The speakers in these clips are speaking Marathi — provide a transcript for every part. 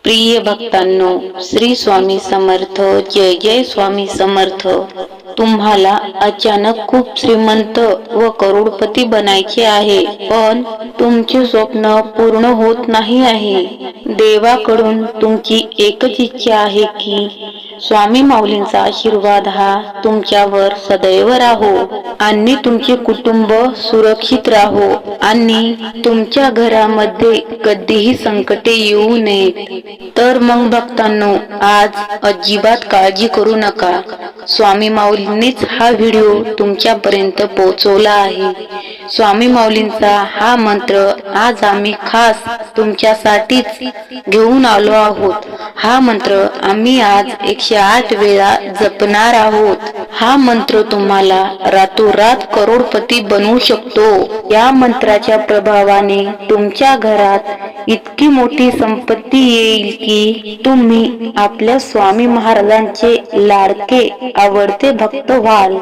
प्रिय भक्तांनो, श्री स्वामी समर्थ. जय जय स्वामी समर्थ. तुम्हाला अचानक खूप श्रीमंत व करोडपती बनायचे आहे, पण तुमचे स्वप्न पूर्ण होत नाही आहे. देवाकडून तुमची एकच इच्छा आहे की स्वामी माऊलींचा आशीर्वाद हा तुमच्यावर सदैव राहो आणि तुमचे कुटुंब सुरक्षित राहो आणि तुमच्या घरामध्ये कधीही संकटे येऊ नयेत. तर मग भक्तांनो, आज अजिबात काळजी करू नका. स्वामी माऊलींनीच हा व्हिडिओ तुमच्यापर्यंत पोहोचवला आहे. स्वामी माऊलींचा हा मंत्र आज आम्ही खास तुमच्यासाठीच घेऊन आलो आहोत. हा मंत्र आम्ही आज 108 वेळा जपणार आहोत. हा मंत्र तुम्हाला रातोरात करोडपती बनवू शकतो. या मंत्राच्या प्रभावाने तुमच्या घरात इतकी मोठी संपत्ती येईल की तुम्ही आपल्या स्वामी महाराजांचे लाडके आवडते भक्त व्हाल.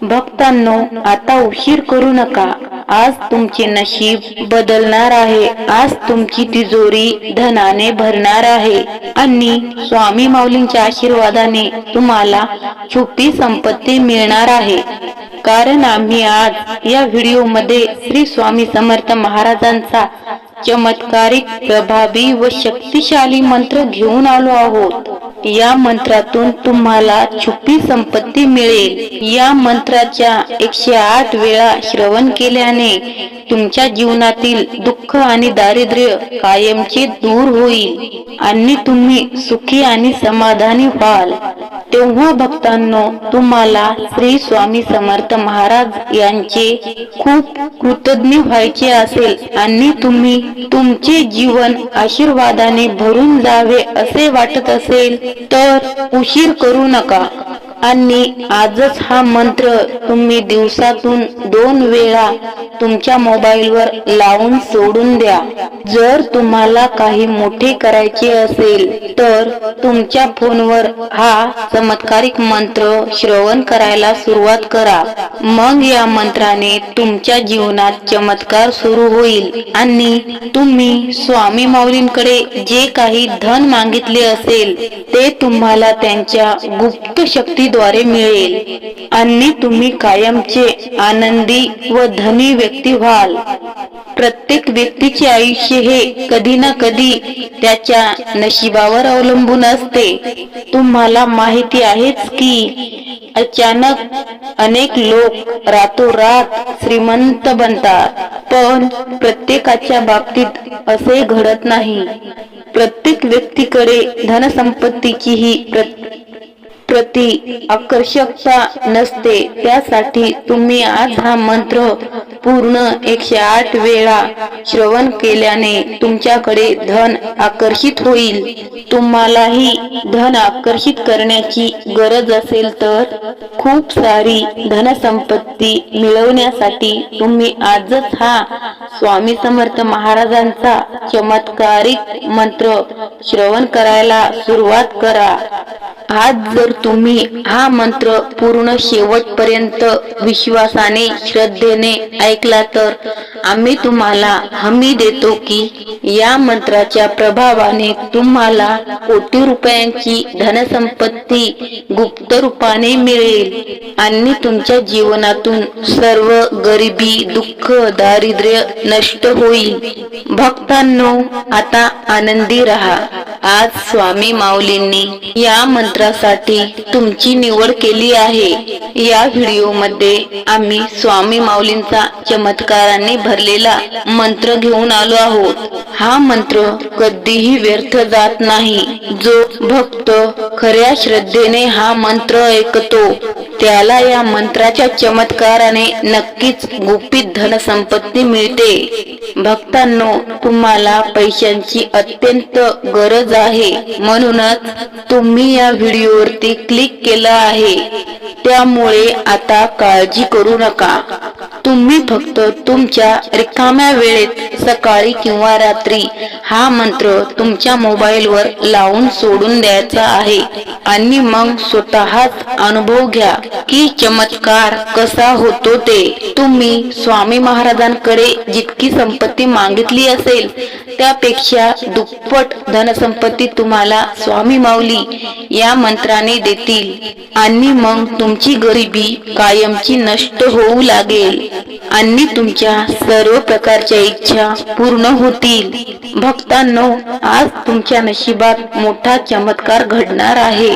भक्तांनो, आता उशीर करू नका. आज तुमचे नशीब बदलणार आहे. आज तुमची तिजोरी धनाने भरणार आहे आणि स्वामी माऊलींच्या आशीर्वादाने तुम्हाला छुपी संपत्ती मिळणार आहे. कारण आम्ही आज या व्हिडिओमध्ये श्री स्वामी समर्थ महाराजांचा चमत्कारिक, प्रभावी व शक्तिशाली मंत्र घेऊन आलो आहोत. या मंत्रातून तुम्हाला छुपी संपत्ती मिळेल. या मंत्राच्या 108 वेळा श्रवण केल्याने तुमच्या जीवनातील दुःख आणि दारिद्र्य कायमचे दूर होईल आणि तुम्ही सुखी आणि समाधानी व्हाल. तेव्हा भक्तांनो, तुम्हाला श्री स्वामी समर्थ महाराज यांचे खूप कृतज्ञ व्हायचे असेल आणि तुम्ही तुमचे जीवन आशीर्वादाने भरून जावे असे वाटत असेल तर उशीर करू नका आणि आजच हा मंत्र तुम्ही दिवसातून 2 वेळा तुमच्या मोबाईलवर लावून सोडून द्या. जर तुम्हाला काही मोठे करायचे असेल तर तुमच्या फोनवर हा चमत्कारिक मंत्र श्रवण करायला सुरुवात करा. मग या मंत्राने तुमच्या जीवनात चमत्कार सुरू होईल आणि तुम्ही स्वामी माऊलींकडे जे काही धन मागितले असेल ते तुम्हाला त्यांच्या गुप्त शक्तीद्वारे मिळेल आणि तुम्ही कायमचे आनंदी व धनी व्यक्ती व्हाल. प्रत्येक व्यक्तीचे आयुष्य हे कधी ना कधी त्याच्या नशिबावर अवलंबून असते. तुम्हाला माहिती आहेच की अचानक अनेक लोक रातोरात श्रीमंत बनतात, पण प्रत्येकाच्या बाबतीत असे घडत नाही. प्रत्येक व्यक्तीकडे धनसंपत्तीची ही प्रति आकर्षकता नसते. त्यासाठी तुम्ही आज हा मंत्र पूर्ण 108 वेळा श्रवण केल्याने तुमच्याकडे धन आकर्षित होईल. तुम्हालाही धन आकर्षित करण्याची गरज असेल तर खूप सारी धनसंपत्ती मिळवण्यासाठी तुम्ही आजच हा स्वामी समर्थ महाराजांचा चमत्कारिक मंत्र श्रवण करायला सुरुवात करा. आज जर तुम्ही हा मंत्र पूर्ण शेवटपर्यंत विश्वासाने, श्रद्धेने ऐकला तर आम्ही तुम्हाला हमी देतो की या मंत्राच्या प्रभावाने तुम्हाला कोटी रुपयांची धनसंपत्ती गुप्त रूपाने मिळेल आणि तुमच्या जीवनातून सर्व गरिबी, दुःख, दारिद्र्य नष्ट होईल. भक्तांनो, आता आनंदी राहा. आज स्वामी माऊलींनी या मंत्रासाठी तुमची निवड केली आहे. या व्हिडिओमध्ये आम्ही स्वामी माऊलींचा चमत्काराने भरलेला मंत्र घेऊन आलो आहोत. हा मंत्र कधीही व्यर्थ जात नाही. जो भक्त खऱ्या श्रद्धेने हा मंत्र ऐकतो त्याला या मंत्राच्या चमत्काराने नक्कीच गुपित धनसंपत्ती मिळते. भक्तांनो, तुम्हाला पैशांची अत्यंत गरज आहे, म्हणूनच तुम्ही या व्हिडिओवरती क्लिक केलं आहे. त्यामुळे आता काळजी करू नका. तुम्ही फक्त तुमच्या रिकाम्या वेळेत सकाळी किंवा रात्री हा मंत्र तुमच्या मोबाईलवर लावून सोडून द्यायचा आहे आणि मग स्वतःच अनुभव घ्या की चमत्कार कसा होतो ते. तुम्ही स्वामी महाराजांकडे जितकी संपत्ती मागितली असेल त्यापेक्षा दुप्पट धनसंपत्ती तुम्हाला स्वामी माऊली या मंत्राने देतील आणि मग तुमची गरिबी कायमची नष्ट होऊ लागेल आणि तुमच्या सर्व प्रकारच्या इच्छा पूर्ण होतील. भक्तांनो, आज तुमच्या नशिबात मोठा चमत्कार घडणार आहे.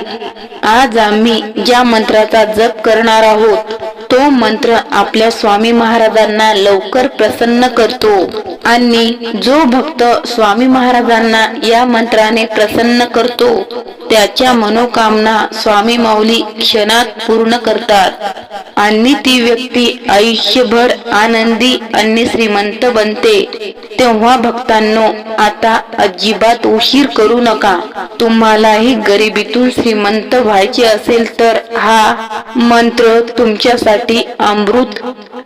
आज आम्ही ज्या मंत्राचा जप करणार आहोत तो मंत्र आपल्या स्वामी महाराजांना लवकर प्रसन्न करतो आणि जो भक्त स्वामी महाराजांना या मंत्राने प्रसन्न करतो त्याच्या मनोकामना स्वामी माऊली क्षणात पूर्ण करतात आणि ती व्यक्ती आयुष्यभर आनंदी आणि श्रीमंत बनते. तेव्हा भक्तांनो, आता अजिबात उशीर करू नका. तुम्हालाही गरिबीतून श्रीमंत व्हायचे असेल तर हा मंत्र तुमच्यासाठी अमृत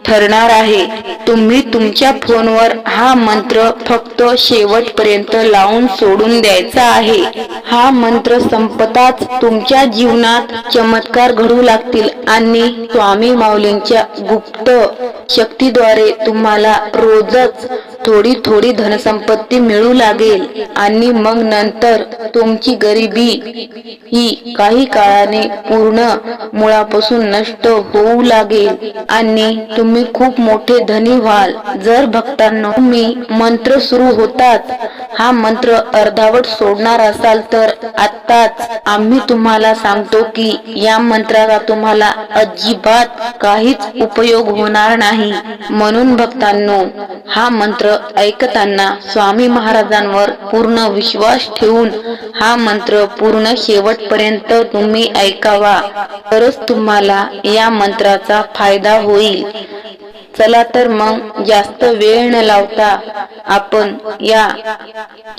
ठरणार आहे. तुम्ही तुमच्या फोनवर हा मंत्र फक्त शेवटपर्यंत लावून सोडून द्यायचा आहे. हा मंत्र संपताच तुमच्या जीवनात चमत्कार घडू लागतील आणि स्वामी माऊलींच्या गुप्त शक्तीद्वारे तुम्हाला रोजच थोडी थोडी धनसंपत्ती मिळू लागेल आणि मग नंतर तुमची गरिबी ही काही काळाने पूर्ण मुळापासून नष्ट होऊ लागेल आणि तुम्ही खूप मोठे धनी व्हाल. जर भक्तांनो तुम्ही मंत्र सुरू होतात हा मंत्र अर्धावट सोडणार असाल तर आत्ताच आम्ही तुम्हाला सांगतो की या मंत्राचा तुम्हाला अजिबात काहीच उपयोग होणार नाही. म्हणून भक्तांनो, हा मंत्र ऐकताना स्वामी महाराजांवर पूर्ण विश्वास ठेवून हा मंत्र पूर्ण शेवटपर्यंत तुम्ही ऐकावा, तरच तुम्हाला या मंत्राचा फायदा होईल. चला तर मग जास्त वेळ न लावता आपण या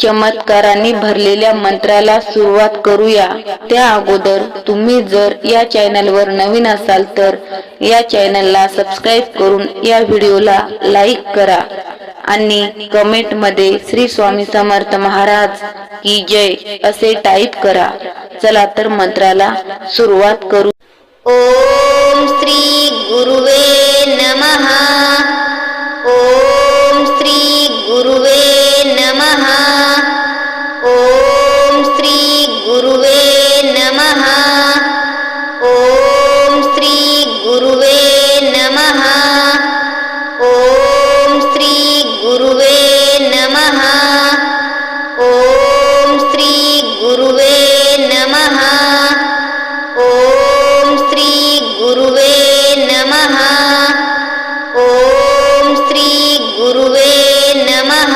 चमत्काराने भरलेल्या मंत्राला सुरुवात करूया. त्या अगोदर तुम्ही जर या चॅनलवर नवीन असाल तर या चॅनलला सबस्क्राईब करून या व्हिडिओला लाईक करा आणि कमेंट मध्ये श्री स्वामी समर्थ महाराज की जय असे टाईप करा. चला तर मंत्राला सुरुवात करू. ओम श्री गुरुवे नमः. ओम श्री गुरुवे नमः. ओम श्री गुरुवे नमः. ओम श्री गुरुवे नमः. ओम श्री गुरुवे नमः. ओम श्री गुरुवे नमः. ओम श्री गुरुवे नमः. ओम श्री गुरुवे नमः.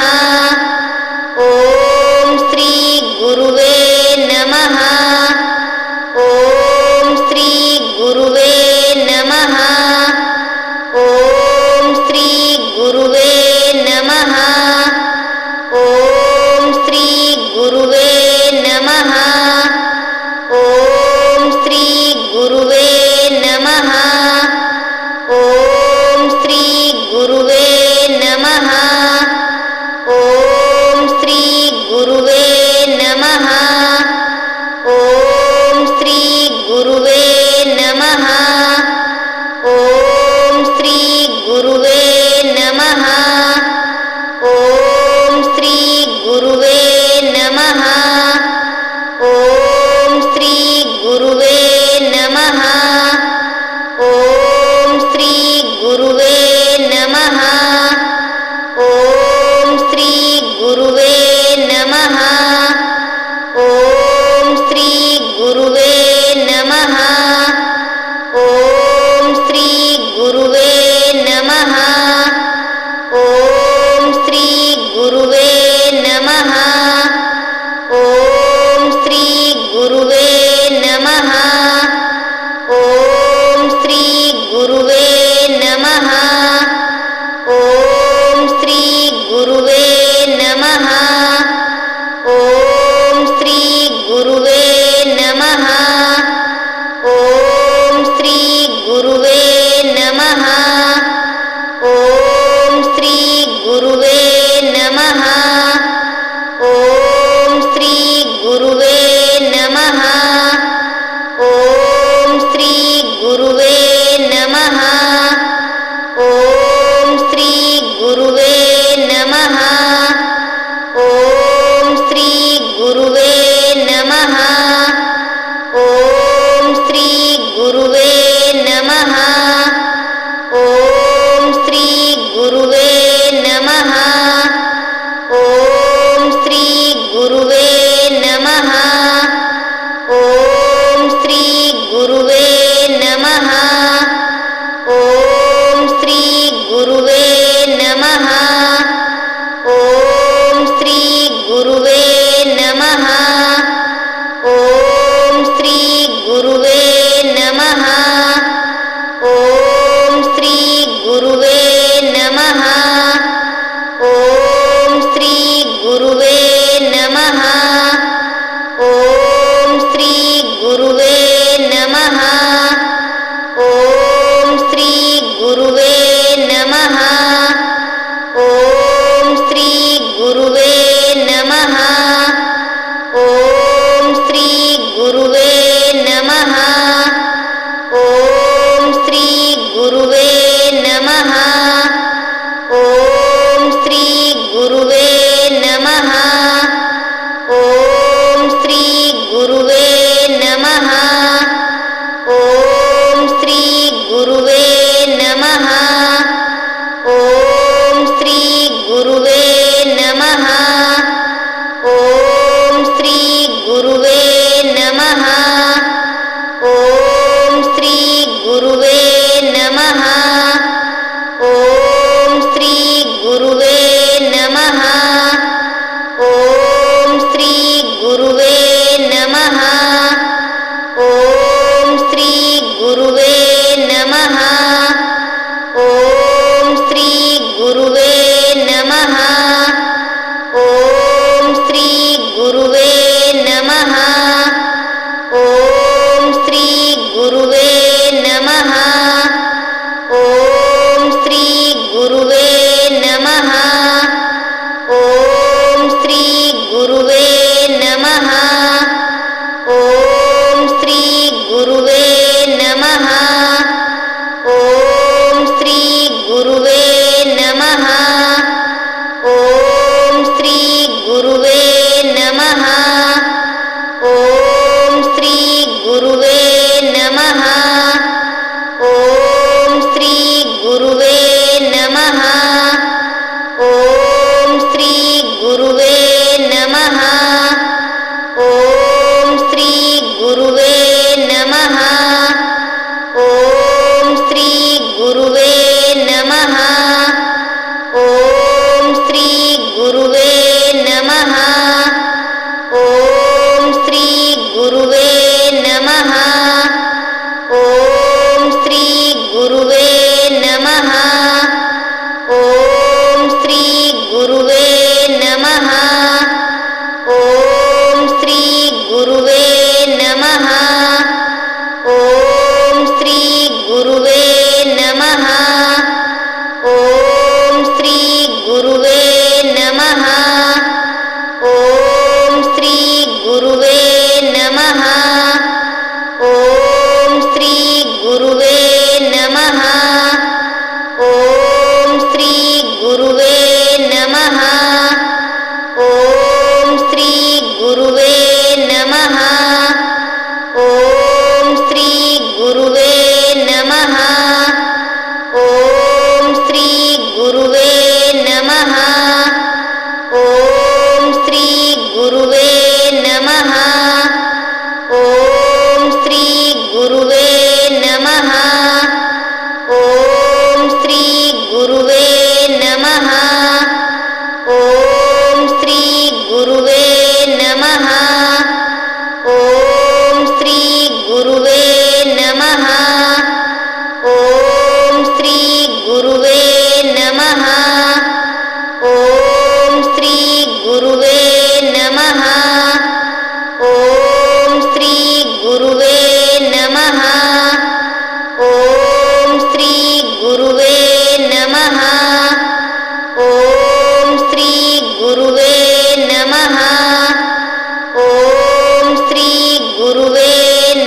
गुरुवे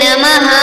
नमः